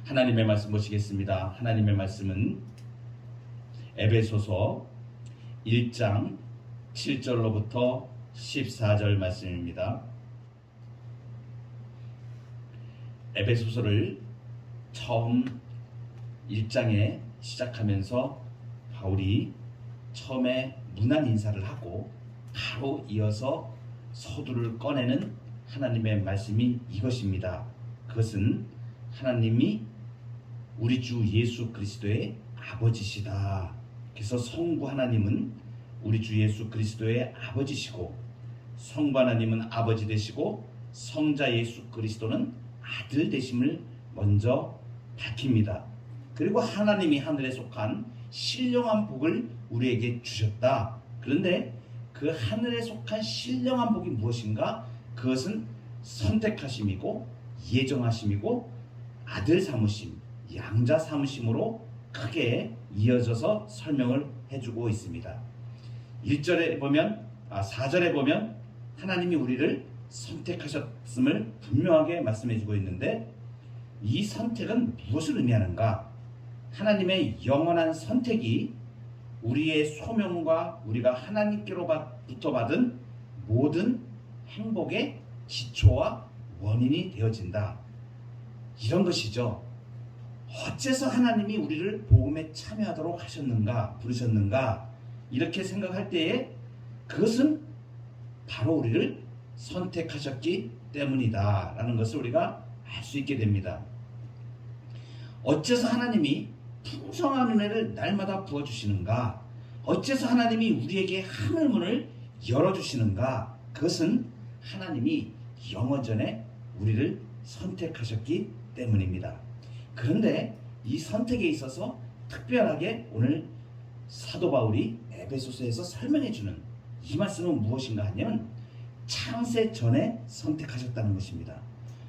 하나님의 말씀 보시겠습니다. 하나님의 말씀은 에베소서 1장 7절로부터 14절 말씀입니다. 에베소서를 처음 1장에 시작하면서 바울이 처음에 문안 인사를 하고 바로 이어서 서두를 꺼내는 하나님의 말씀이 이것입니다. 그것은 하나님이 우리 주 예수 그리스도의 아버지시다. 그래서 성부 하나님은 우리 주 예수 그리스도의 아버지시고, 성부 하나님은 아버지 되시고, 성자 예수 그리스도는 아들 되심을 먼저 밝힙니다. 그리고 하나님이 하늘에 속한 신령한 복을 우리에게 주셨다. 그런데 그 하늘에 속한 신령한 복이 무엇인가? 그것은 선택하심이고 예정하심이고 아들 삼으심, 양자 삼으심으로 크게 이어져서 설명을 해주고 있습니다. 4절에 보면 하나님이 우리를 선택하셨음을 분명하게 말씀해주고 있는데, 이 선택은 무엇을 의미하는가? 하나님의 영원한 선택이 우리의 소명과 우리가 하나님께로부터 받은 모든 행복의 기초와 원인이 되어진다. 이런 것이죠. 어째서 하나님이 우리를 복음에 참여하도록 부르셨는가? 이렇게 생각할 때에 그것은 바로 우리를 선택하셨기 때문이다 라는 것을 우리가 알 수 있게 됩니다. 어째서 하나님이 풍성한 은혜를 날마다 부어주시는가? 어째서 하나님이 우리에게 하늘문을 열어주시는가? 그것은 하나님이 영원전에 우리를 선택하셨기 때문입니다. 그런데 이 선택에 있어서 특별하게 오늘 사도 바울이 에베소서에서 설명해주는 이 말씀은 무엇인가 하면 창세 전에 선택하셨다는 것입니다.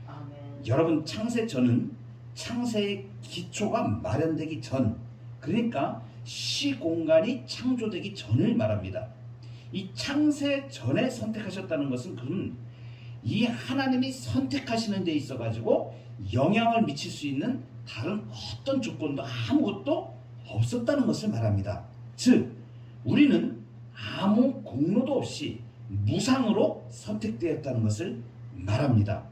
아멘. 여러분, 창세 전은 창세의 기초가 마련되기 전, 그러니까 시공간이 창조되기 전을 말합니다. 이 창세 전에 선택하셨다는 것은 그럼 이 하나님이 선택하시는 데 있어 가지고 영향을 미칠 수 있는 다른 어떤 조건도 아무것도 없었다는 것을 말합니다. 즉, 우리는 아무 공로도 없이 무상으로 선택되었다는 것을 말합니다.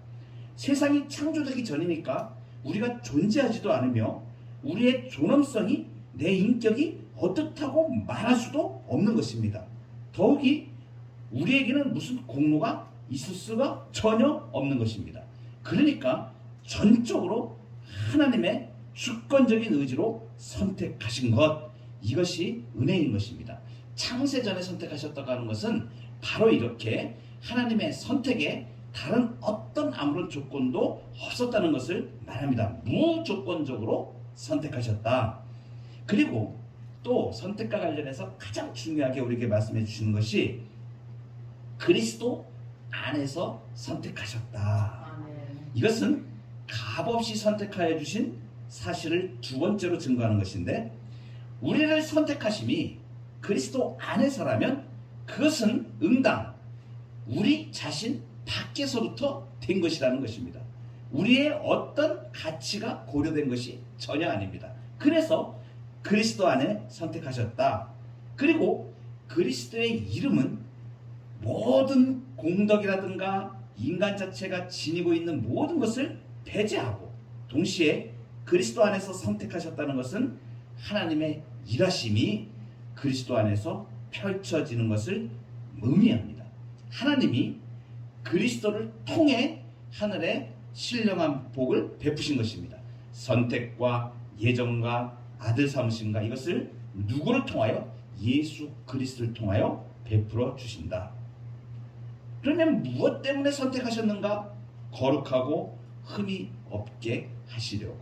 세상이 창조되기 전이니까 우리가 존재하지도 않으며 우리의 존엄성이, 내 인격이 어떻다고 말할 수도 없는 것입니다. 더욱이 우리에게는 무슨 공로가 있을 수가 전혀 없는 것입니다. 그러니까 전적으로 하나님의 주권적인 의지로 선택하신 것, 이것이 은혜인 것입니다. 창세전에 선택하셨다고 하는 것은 바로 이렇게 하나님의 선택에 다른 어떤 아무런 조건도 없었다는 것을 말합니다. 무조건적으로 선택하셨다. 그리고 또 선택과 관련해서 가장 중요하게 우리에게 말씀해 주시는 것이 그리스도 안에서 선택하셨다. 아멘. 이것은 값없이 선택하여 주신 사실을 두 번째로 증거하는 것인데, 우리를 선택하심이 그리스도 안에서라면 그것은 응당 우리 자신 밖에서부터 된 것이라는 것입니다. 우리의 어떤 가치가 고려된 것이 전혀 아닙니다. 그래서 그리스도 안에 선택하셨다. 그리고 그리스도의 이름은 모든 공덕이라든가 인간 자체가 지니고 있는 모든 것을 배제하고, 동시에 그리스도 안에서 선택하셨다는 것은 하나님의 일하심이 그리스도 안에서 펼쳐지는 것을 의미합니다. 하나님이 그리스도를 통해 하늘의 신령한 복을 베푸신 것입니다. 선택과 예정과 아들 삼으심과 이것을 누구를 통하여? 예수 그리스도를 통하여 베풀어 주신다. 그러면 무엇 때문에 선택하셨는가? 거룩하고 흠이 없게 하시려고.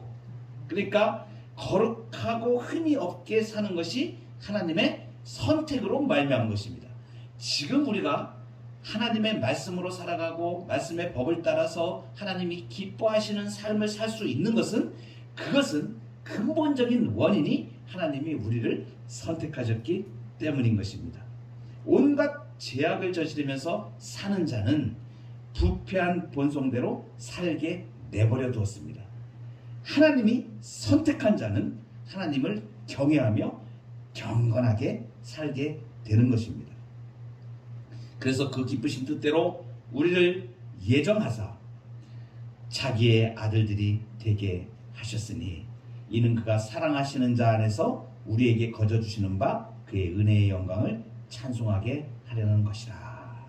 그러니까 거룩하고 흠이 없게 사는 것이 하나님의 선택으로 말미암은 것입니다. 지금 우리가 하나님의 말씀으로 살아가고 말씀의 법을 따라서 하나님이 기뻐하시는 삶을 살 수 있는 것은, 그것은 근본적인 원인이 하나님이 우리를 선택하셨기 때문인 것입니다. 온갖 죄악을 저지르면서 사는 자는 부패한 본성대로 살게 내버려 두었습니다. 하나님이 선택한 자는 하나님을 경외하며 경건하게 살게 되는 것입니다. 그래서 그 기쁘신 뜻대로 우리를 예정하사 자기의 아들들이 되게 하셨으니 이는 그가 사랑하시는 자 안에서 우리에게 거저주시는 바 그의 은혜의 영광을 찬송하게 하려는 것이라.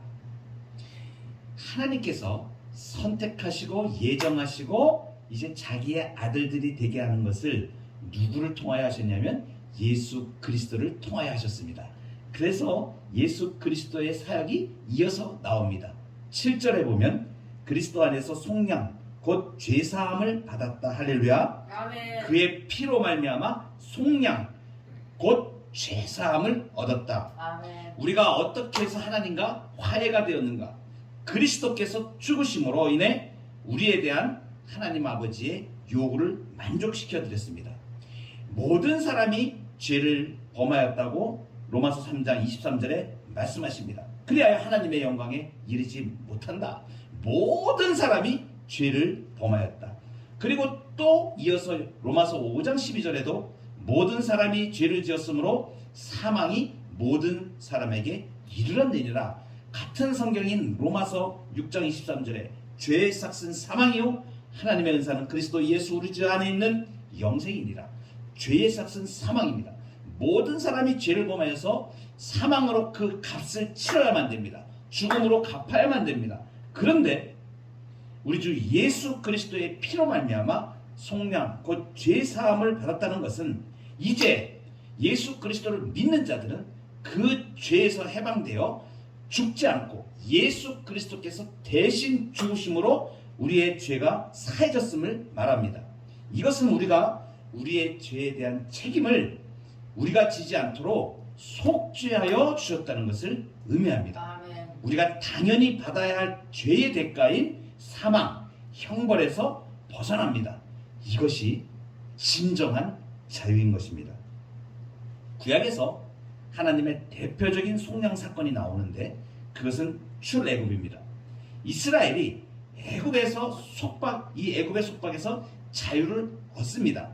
하나님께서 선택하시고 예정하시고 이제 자기의 아들들이 되게 하는 것을 누구를 통하여 하셨냐면 예수 그리스도를 통하여 하셨습니다. 그래서 예수 그리스도의 사역이 이어서 나옵니다. 7절에 보면 그리스도 안에서 속량 곧 죄사함을 받았다. 할렐루야. 아멘. 그의 피로 말미암아 속량 곧 죄사함을 얻었다. 아멘. 우리가 어떻게 해서 하나님과 화해가 되었는가? 그리스도께서 죽으심으로 인해 우리에 대한 하나님 아버지의 요구를 만족시켜 드렸습니다. 모든 사람이 죄를 범하였다고 로마서 3장 23절에 말씀하십니다. 그리하여 하나님의 영광에 이르지 못한다. 모든 사람이 죄를 범하였다. 그리고 또 이어서 로마서 5장 12절에도 모든 사람이 죄를 지었으므로 사망이 모든 사람에게 이르렀느니라. 같은 성경인 로마서 6장 23절에 죄의 삭은 사망이요 하나님의 은사는 그리스도 예수 우리 주 안에 있는 영생이니라. 죄의 삭은 사망입니다. 모든 사람이 죄를 범하여서 사망으로 그 값을 치러야만 됩니다. 죽음으로 갚아야만 됩니다. 그런데 우리 주 예수 그리스도의 피로 말미암아 속량 곧 죄 사함을 받았다는 것은 이제 예수 그리스도를 믿는 자들은 그 죄에서 해방되어 죽지 않고 예수 그리스도께서 대신 죽으심으로 우리의 죄가 사해졌음을 말합니다. 이것은 우리가 우리의 죄에 대한 책임을 우리가 지지 않도록 속죄하여 주셨다는 것을 의미합니다. 아멘. 우리가 당연히 받아야 할 죄의 대가인 사망, 형벌에서 벗어납니다. 이것이 진정한 자유인 것입니다. 구약에서 하나님의 대표적인 속량 사건이 나오는데 그것은 출애굽입니다. 이스라엘이 이 애굽의 속박에서 자유를 얻습니다.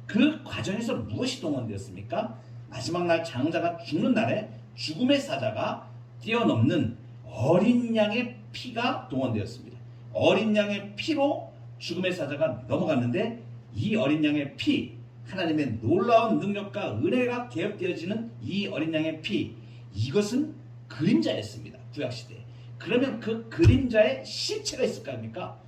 그 과정에서 무엇이 동원되었습니까? 마지막 날 장자가 죽는 날에 죽음의 사자가 뛰어넘는 어린 양의 피가 동원되었습니다. 어린 양의 피로 죽음의 사자가 넘어갔는데 이 어린 양의 피, 하나님의 놀라운 능력과 은혜가 개혁되어지는 이 어린 양의 피, 이것은 그림자였습니다. 구약시대에. 그러면 그 그림자에 실체가 있을 거 아닙니까?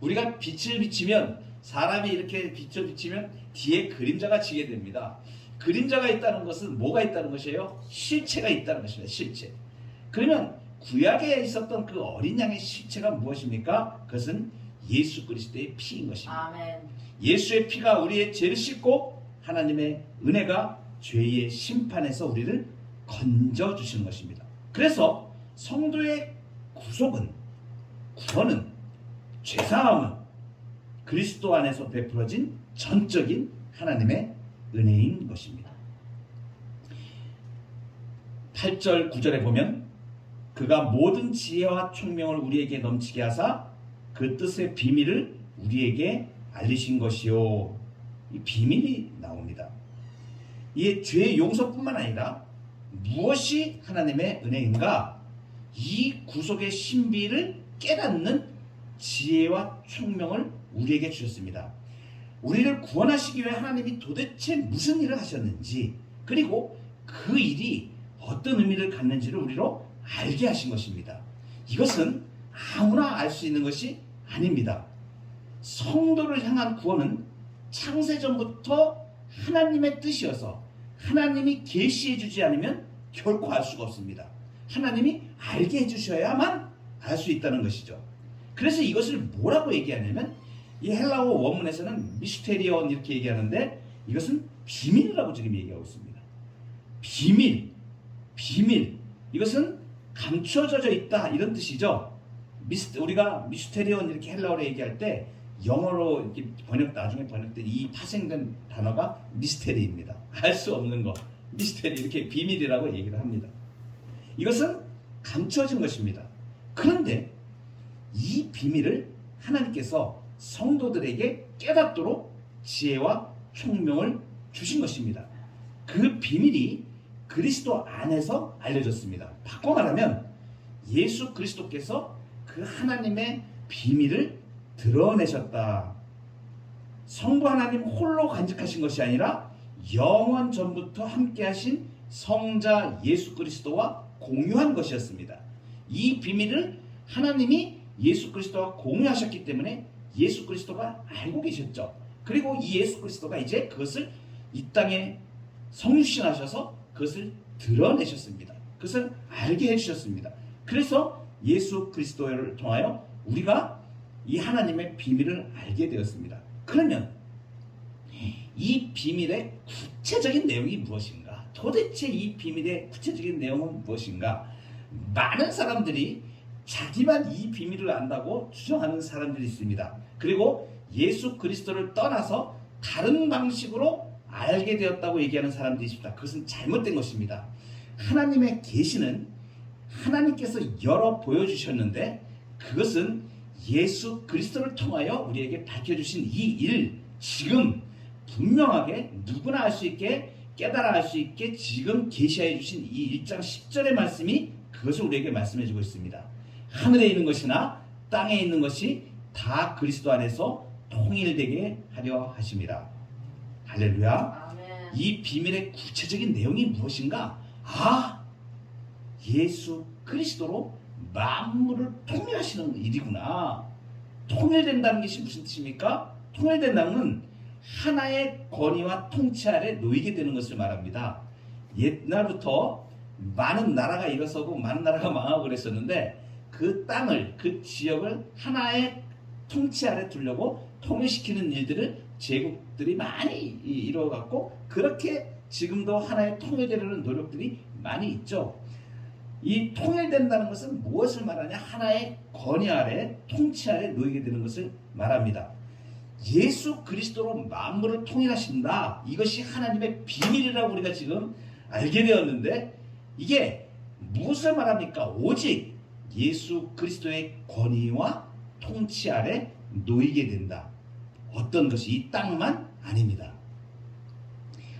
우리가 빛을 비치면, 사람이 이렇게 빛을 비치면 뒤에 그림자가 지게 됩니다. 그림자가 있다는 것은 뭐가 있다는 것이에요? 실체가 있다는 것입니다. 실체. 그러면 구약에 있었던 그 어린 양의 실체가 무엇입니까? 그것은 예수 그리스도의 피인 것입니다. 아멘. 예수의 피가 우리의 죄를 씻고 하나님의 은혜가 죄의 심판에서 우리를 건져주시는 것입니다. 그래서 성도의 구원은, 죄사함은 그리스도 안에서 베풀어진 전적인 하나님의 은혜인 것입니다. 8절 9절에 보면 그가 모든 지혜와 총명을 우리에게 넘치게 하사 그 뜻의 비밀을 우리에게 알리신 것이요. 이 비밀이 나옵니다. 이 죄의 용서뿐만 아니라 무엇이 하나님의 은혜인가? 이 구속의 신비를 깨닫는 지혜와 총명을 우리에게 주셨습니다. 우리를 구원하시기 위해 하나님이 도대체 무슨 일을 하셨는지, 그리고 그 일이 어떤 의미를 갖는지를 우리로 알게 하신 것입니다. 이것은 아무나 알 수 있는 것이 아닙니다. 성도를 향한 구원은 창세전부터 하나님의 뜻이어서 하나님이 계시해 주지 않으면 결코 알 수가 없습니다. 하나님이 알게 해주셔야만 알 수 있다는 것이죠. 그래서 이것을 뭐라고 얘기하냐면, 이 헬라어 원문에서는 미스테리온 이렇게 얘기하는데 이것은 비밀이라고 지금 얘기하고 있습니다. 비밀. 이것은 감춰져 있다 이런 뜻이죠. 우리가 미스테리온 이렇게 헬라어로 얘기할 때 영어로 이렇게 나중에 번역된 이 파생된 단어가 미스테리입니다. 알 수 없는 거. 미스테리, 이렇게 비밀이라고 얘기를 합니다. 이것은 감춰진 것입니다. 그런데 이 비밀을 하나님께서 성도들에게 깨닫도록 지혜와 총명을 주신 것입니다. 그 비밀이 그리스도 안에서 알려졌습니다. 바꿔 말하면 예수 그리스도께서 그 하나님의 비밀을 드러내셨다. 성부 하나님 홀로 간직하신 것이 아니라 영원 전부터 함께하신 성자 예수 그리스도와 공유한 것이었습니다. 이 비밀을 하나님이 예수 그리스도와 공유하셨기 때문에 예수 그리스도가 알고 계셨죠. 그리고 이 예수 그리스도가 이제 그것을 이 땅에 성육신하셔서 그것을 드러내셨습니다. 그것을 알게 해주셨습니다. 그래서 예수 그리스도를 통하여 우리가 이 하나님의 비밀을 알게 되었습니다. 그러면 이 비밀의 구체적인 내용이 무엇인가? 도대체 이 비밀의 구체적인 내용은 무엇인가? 많은 사람들이 자기만 이 비밀을 안다고 주장하는 사람들이 있습니다. 그리고 예수 그리스도를 떠나서 다른 방식으로 알게 되었다고 얘기하는 사람들이 있습니다. 그것은 잘못된 것입니다. 하나님의 계시는 하나님께서 열어 보여주셨는데 그것은 예수 그리스도를 통하여 우리에게 밝혀주신 이 일, 지금 분명하게 누구나 알 수 있게 깨달아 알 수 있게 지금 계시해 주신 이 1장 10절의 말씀이 그것을 우리에게 말씀해 주고 있습니다. 하늘에 있는 것이나 땅에 있는 것이 다 그리스도 안에서 통일되게 하려 하십니다. 할렐루야. 아멘. 이 비밀의 구체적인 내용이 무엇인가? 예수 그리스도로 만물을 통일하시는 일이구나. 통일된다는 것이 무슨 뜻입니까? 통일된다는 하나의 권위와 통치 아래 놓이게 되는 것을 말합니다. 옛날부터 많은 나라가 일어서고 많은 나라가 망하고 그랬었는데 그 땅을, 그 지역을 하나의 통치 아래 두려고 통일시키는 일들을 제국들이 많이 이루어갔고 그렇게 지금도 하나의 통일되려는 노력들이 많이 있죠. 이 통일된다는 것은 무엇을 말하냐? 하나의 권위 아래, 통치 아래 놓이게 되는 것을 말합니다. 예수 그리스도로 만물을 통일하신다. 이것이 하나님의 비밀이라고 우리가 지금 알게 되었는데 이게 무엇을 말합니까? 오직 예수 그리스도의 권위와 통치 아래 놓이게 된다. 어떤 것이? 이 땅만 아닙니다.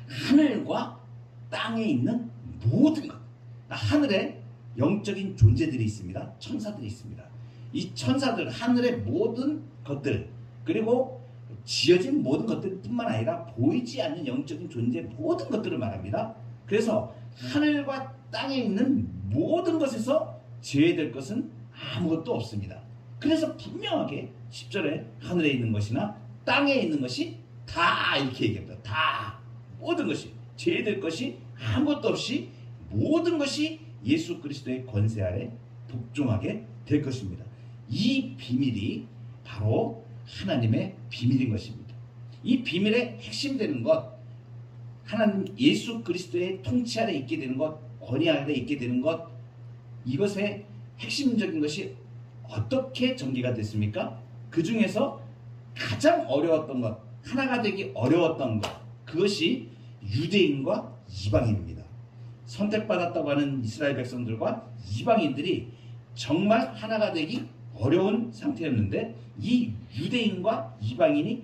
하늘과 땅에 있는 모든 것. 하늘에 영적인 존재들이 있습니다. 천사들이 있습니다. 이 천사들, 하늘의 모든 것들, 그리고 지어진 모든 것들 뿐만 아니라 보이지 않는 영적인 존재 모든 것들을 말합니다. 그래서 하늘과 땅에 있는 모든 것에서 제외될 것은 아무것도 없습니다. 그래서 분명하게 10절에 하늘에 있는 것이나 땅에 있는 것이 다 이렇게 얘기합니다. 다 모든 것이 제외될 것이 아무것도 없이 모든 것이 예수 그리스도의 권세 아래 복종하게 될 것입니다. 이 비밀이 바로 하나님의 비밀인 것입니다. 이 비밀의 핵심 되는 것, 하나님 예수 그리스도의 통치 아래 있게 되는 것, 권위 아래 있게 되는 것, 이것의 핵심적인 것이 어떻게 전개가 됐습니까? 그 중에서 가장 어려웠던 것, 하나가 되기 어려웠던 것, 그것이 유대인과 이방인입니다. 선택받았다고 하는 이스라엘 백성들과 이방인들이 정말 하나가 되기 어려운 상태였는데 이 유대인과 이방인이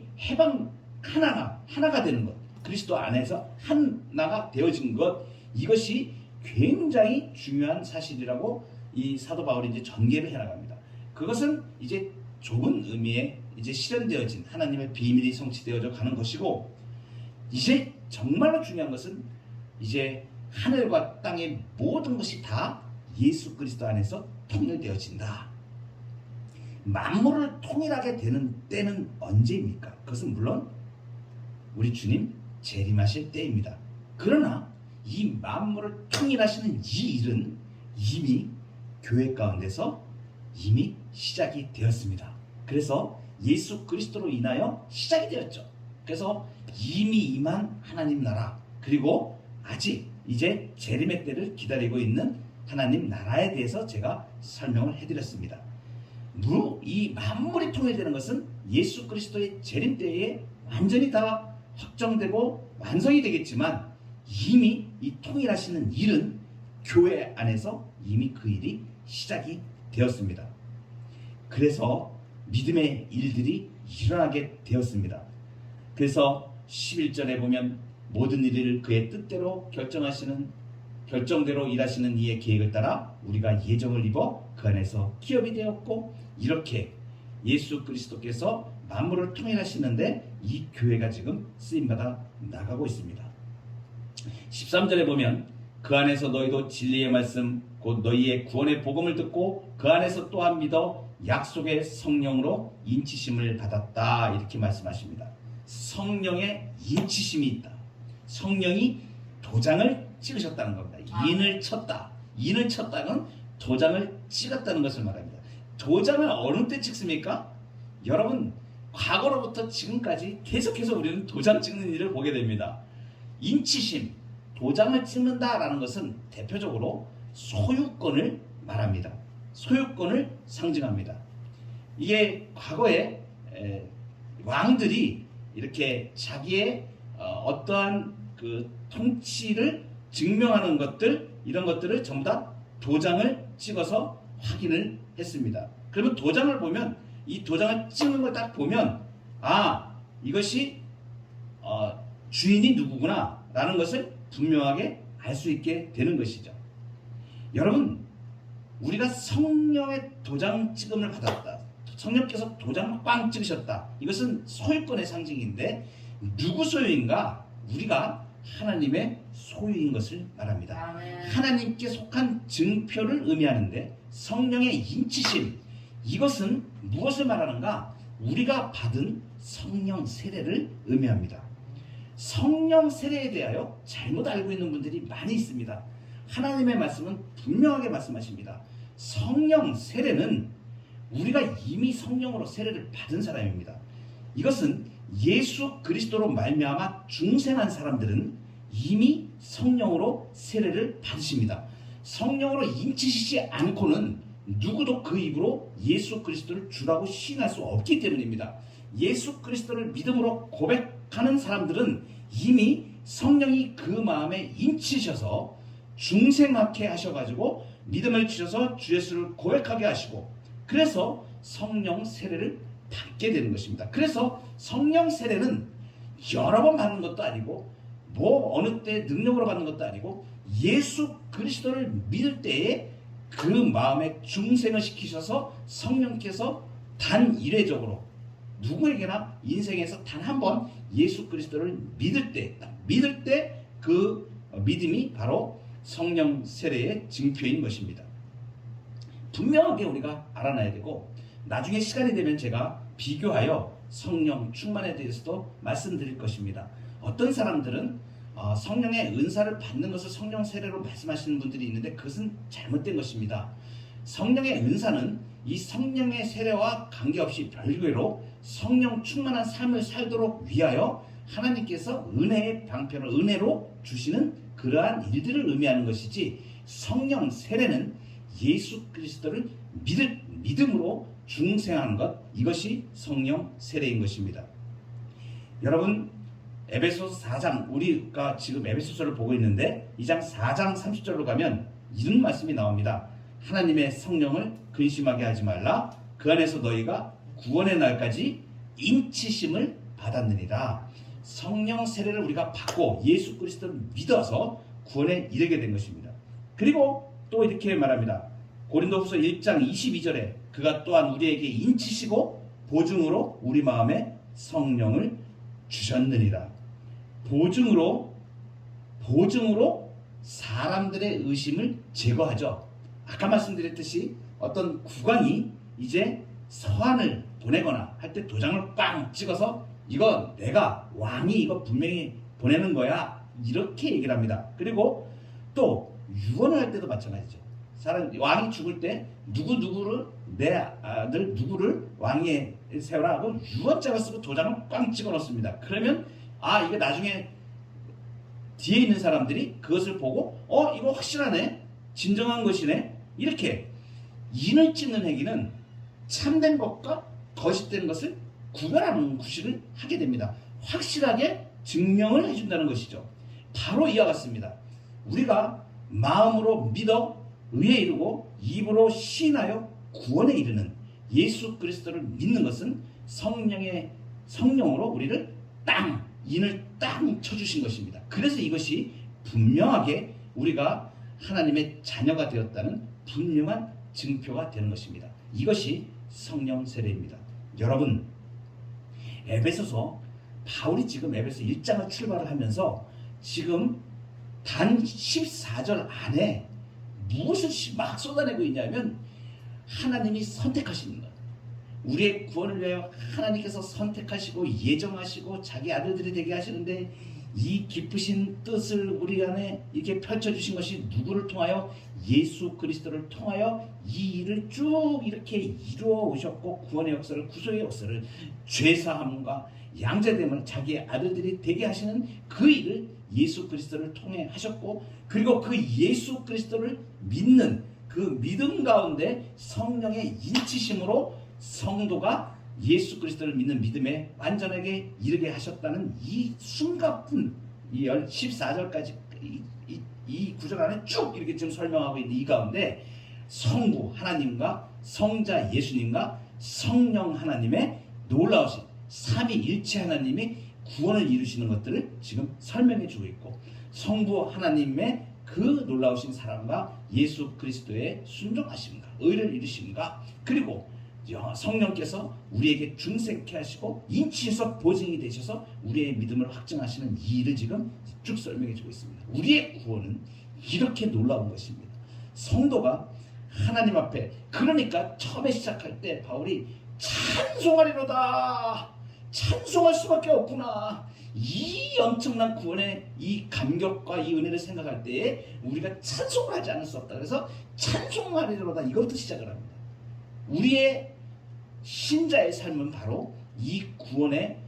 하나가 되는 것, 그리스도 안에서 하나가 되어진 것, 이것이 굉장히 중요한 사실이라고 이 사도 바울이 이제 전개를 해나갑니다. 그것은 이제 좁은 의미에 이제 실현되어진 하나님의 비밀이 성취되어져 가는 것이고, 이제 정말로 중요한 것은 이제 하늘과 땅의 모든 것이 다 예수 그리스도 안에서 통일되어진다. 만물을 통일하게 되는 때는 언제입니까? 그것은 물론 우리 주님 재림하실 때입니다. 그러나 이 만물을 통일하시는 이 일은 이미 교회 가운데서 이미 시작이 되었습니다. 그래서 예수 그리스도로 인하여 시작이 되었죠. 그래서 이미 임한 하나님 나라, 그리고 아직 이제 재림의 때를 기다리고 있는 하나님 나라에 대해서 제가 설명을 해드렸습니다. 이 만물이 통일되는 것은 예수 그리스도의 재림 때에 완전히 다 확정되고 완성이 되겠지만, 이미 이 통일하시는 일은 교회 안에서 이미 그 일이 시작이 되었습니다. 그래서 믿음의 일들이 일어나게 되었습니다. 그래서 11절에 보면 모든 일을 그의 뜻대로 결정대로 일하시는 이의 계획을 따라 우리가 예정을 입어 그 안에서 기업이 되었고, 이렇게 예수 그리스도께서 만물을 통일하시는데 이 교회가 지금 쓰임받아 나가고 있습니다. 13절에 보면 그 안에서 너희도 진리의 말씀 곧 너희의 구원의 복음을 듣고 그 안에서 또한 믿어 약속의 성령으로 인치심을 받았다, 이렇게 말씀하십니다. 성령의 인치심이 있다. 성령이 도장을 찍으셨다는 겁니다. 인을 쳤다는 도장을 찍었다는 것을 말합니다. 도장을 어느 때 찍습니까? 여러분, 과거로부터 지금까지 계속해서 우리는 도장 찍는 일을 보게 됩니다. 인치심, 도장을 찍는다라는 것은 대표적으로 소유권을 말합니다. 소유권을 상징합니다. 이게 과거에 왕들이 이렇게 자기의 어떠한 그 통치를 증명하는 것들, 이런 것들을 전부 다 도장을 찍어서 확인을 했습니다. 그러면 도장을 보면, 이 도장을 찍는 걸 딱 보면, 아, 이것이 주인이 누구구나 라는 것을 분명하게 알 수 있게 되는 것이죠. 여러분, 우리가 성령의 도장 찍음을 받았다, 성령께서 도장을 꽝 찍으셨다, 이것은 소유권의 상징인데 누구 소유인가? 우리가 하나님의 소유인 것을 말합니다. 아멘. 하나님께 속한 증표를 의미하는데 성령의 인치심, 이것은 무엇을 말하는가? 우리가 받은 성령 세례를 의미합니다. 성령 세례에 대하여 잘못 알고 있는 분들이 많이 있습니다. 하나님의 말씀은 분명하게 말씀하십니다. 성령 세례는 우리가 이미 성령으로 세례를 받은 사람입니다. 이것은 예수 그리스도로 말미암아 중생한 사람들은 이미 성령으로 세례를 받으십니다. 성령으로 인치시지 않고는 누구도 그 입으로 예수 그리스도를 주라고 시인할 수 없기 때문입니다. 예수 그리스도를 믿음으로 고백하는 사람들은 이미 성령이 그 마음에 인치셔서 중생하게 하셔가지고 믿음을 주셔서 주 예수를 고백하게 하시고, 그래서 성령 세례를 받게 되는 것입니다. 그래서 성령 세례는 여러 번 받는 것도 아니고 뭐 어느 때 능력으로 받는 것도 아니고 예수 그리스도를 믿을 때에 그 마음에 중생을 시키셔서 성령께서 단 일회적으로 누구에게나 인생에서 단 한 번 예수 그리스도를 믿을 때 그 믿음이 바로 성령 세례의 증표인 것입니다. 분명하게 우리가 알아놔야 되고, 나중에 시간이 되면 제가 비교하여 성령 충만에 대해서도 말씀드릴 것입니다. 어떤 사람들은 성령의 은사를 받는 것을 성령 세례로 말씀하시는 분들이 있는데 그것은 잘못된 것입니다. 성령의 은사는 이 성령의 세례와 관계없이 별개로 성령 충만한 삶을 살도록 위하여 하나님께서 은혜의 방편을 은혜로 주시는 그러한 일들을 의미하는 것이지, 성령 세례는 예수 그리스도를 믿음으로 중생하는 것, 이것이 성령 세례인 것입니다. 여러분, 에베소서 4장, 우리가 지금 에베소서를 보고 있는데 이 장 4장 30절로 가면 이런 말씀이 나옵니다. 하나님의 성령을 근심하게 하지 말라. 그 안에서 너희가 구원의 날까지 인치심을 받았느니라. 성령 세례를 우리가 받고 예수 그리스도를 믿어서 구원에 이르게 된 것입니다. 그리고 또 이렇게 말합니다. 고린도후서 1장 22절에 그가 또한 우리에게 인치시고 보증으로 우리 마음에 성령을 주셨느니라. 보증으로 사람들의 의심을 제거하죠. 아까 말씀드렸듯이 어떤 국왕이 이제 서한을 보내거나 할 때 도장을 빵 찍어서 이거 내가 왕이 이거 분명히 보내는 거야, 이렇게 얘기를 합니다. 그리고 또 유언을 할 때도 마찬가지죠. 왕이 죽을 때 누구를, 내 아들 누구를 왕위에 세우라 하고 유언장을 쓰고 도장을 꽝 찍어 놓습니다. 그러면 이게 나중에 뒤에 있는 사람들이 그것을 보고 이거 확실하네, 진정한 것이네, 이렇게 인을 찍는 행위는 참된 것과 거짓된 것을 구별하는 구실을 하게 됩니다. 확실하게 증명을 해준다는 것이죠. 바로 이와 같습니다. 우리가 마음으로 믿어 의에 이르고 입으로 시인하여 구원에 이르는 예수 그리스도를 믿는 것은 성령으로 우리를 땅, 인을 땅 쳐주신 것입니다. 그래서 이것이 분명하게 우리가 하나님의 자녀가 되었다는 분명한 증표가 되는 것입니다. 이것이 성령 세례입니다. 여러분, 에베소서 바울이 지금 에베소 1장을 출발을 하면서 지금 단 14절 안에 무엇을 막 쏟아내고 있냐면 하나님이 선택하시는 것, 우리의 구원을 위하여 하나님께서 선택하시고 예정하시고 자기 아들들이 되게 하시는데 이 기쁘신 뜻을 우리 안에 이렇게 펼쳐주신 것이 누구를 통하여? 예수 그리스도를 통하여 이 일을 쭉 이렇게 이루어 오셨고 구원의 역사를, 구속의 역사를, 죄사함과 양자됨을 자기의 아들들이 되게 하시는 그 일을 예수 그리스도를 통해 하셨고, 그리고 그 예수 그리스도를 믿는 그 믿음 가운데 성령의 인치심으로 성도가 예수 그리스도를 믿는 믿음에 완전하게 이르게 하셨다는 이 숨가쁜 이 14절까지 이 구절 안에 쭉 이렇게 지금 설명하고 있는 이 가운데 성부 하나님과 성자 예수님과 성령 하나님의 놀라우신 삼위일체 하나님이 구원을 이루시는 것들을 지금 설명해 주고 있고, 성부 하나님의 그 놀라우신 사랑과 예수 그리스도의 순종하심과 의를 이루심과, 그리고 성령께서 우리에게 중생케 하시고 인치해서 보증이 되셔서 우리의 믿음을 확증하시는 이 일을 지금 쭉 설명해 주고 있습니다. 우리의 구원은 이렇게 놀라운 것입니다. 성도가 하나님 앞에, 그러니까 처음에 시작할 때 바울이 찬송하리로다, 찬송할 수밖에 없구나, 이 엄청난 구원의 이 감격과 이 은혜를 생각할 때에 우리가 찬송을 하지 않을 수 없다. 그래서 찬송하리로다, 이것부터 시작을 합니다. 우리의 신자의 삶은 바로 이 구원의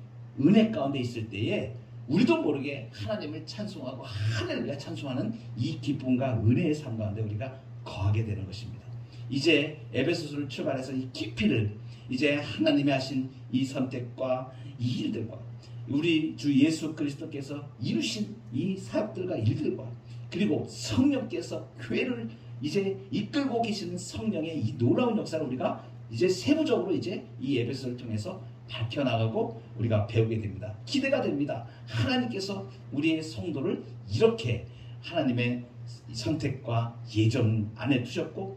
은혜 가운데 있을 때에 우리도 모르게 하나님을 찬송하고 할렐루야 찬송하는 이 기쁨과 은혜의 삶 가운데 우리가 거하게 되는 것입니다. 이제 에베소서를 출발해서 이 깊이를 이제 하나님이 하신 이 선택과 이 일들과 우리 주 예수 그리스도께서 이루신 이 사역들과 일들과, 그리고 성령께서 교회를 이제 이끌고 계시는 성령의 이 놀라운 역사를 우리가 이제 세부적으로 이제 이 에베소를 통해서 밝혀나가고 우리가 배우게 됩니다. 기대가 됩니다. 하나님께서 우리의 성도를 이렇게 하나님의 선택과 예정 안에 두셨고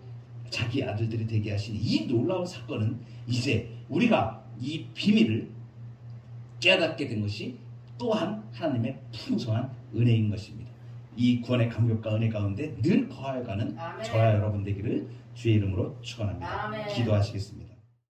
자기 아들들이 되게 하신 이 놀라운 사건은 이제 우리가 이 비밀을 깨닫게 된 것이 또한 하나님의 풍성한 은혜인 것입니다. 이 구원의 감격과 은혜 가운데 늘 거하여가는 저와 여러분 되기를 주의 이름으로 축원합니다. 기도하시겠습니다.